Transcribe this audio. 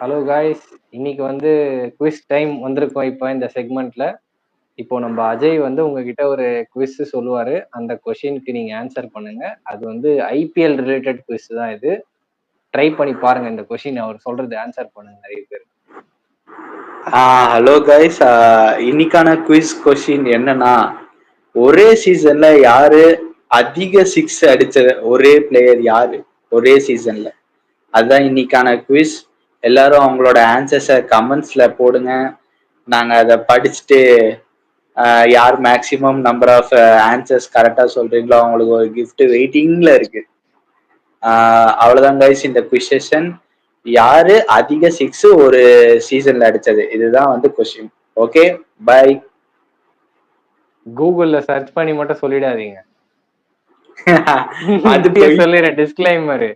Hello guys, இன்னைக்கு வந்து quiz time வந்திருக்கோம். இப்போ இந்த செக்மெண்ட்ல இப்போ நம்ம அஜய் வந்து உங்ககிட்ட ஒரு குவிஸ் சொல்லுவாரு. அந்த கொஷினுக்கு நீங்க ஆன்சர் பண்ணுங்க. அது வந்து ஐபிஎல் ரிலேட்டட் குவிஸ் தான் இது. ட்ரை பண்ணி பாருங்க இந்த கொஷின் அவர் சொல்றது ஆன்சர் பண்ணுங்க நிறைய பேர். ஹலோ கைஸ், இன்னைக்கான குவிஸ் கொஸ்டின் என்னன்னா, ஒரே சீசன்ல யாரு அதிக சிக்ஸ் அடிச்ச ஒரே பிளேயர் யாரு ஒரே சீசன்ல? அதுதான் இன்னைக்கான குவிஸ். எல்லாரும் அவங்களோட ஆன்சர்ஸை கமெண்ட்ஸ்ல போடுங்க. நாங்க அதை படிச்சுட்டு யார் மேக்சிமம் நம்பர் ஆஃப் ஆன்சர்ஸ் கரெக்டா சொல்றீங்களோ அவங்களுக்கு ஒரு கிஃப்ட் வெயிட்டிங்ல இருக்கு. அவ்வளவுதான் கைஸ் இந்த குவிஸ் செஷன். யாரு அதிக சிக்ஸ் ஒரு சீசன்ல அடிச்சது, இதுதான் வந்து கொஸ்டின். Okay, bye. கூகுள்ல சர்ச் பண்ணி மட்டும் சொல்லிடாதீங்க. அது சொல்லிடுறேன் டிஸ்க்ளைமர்.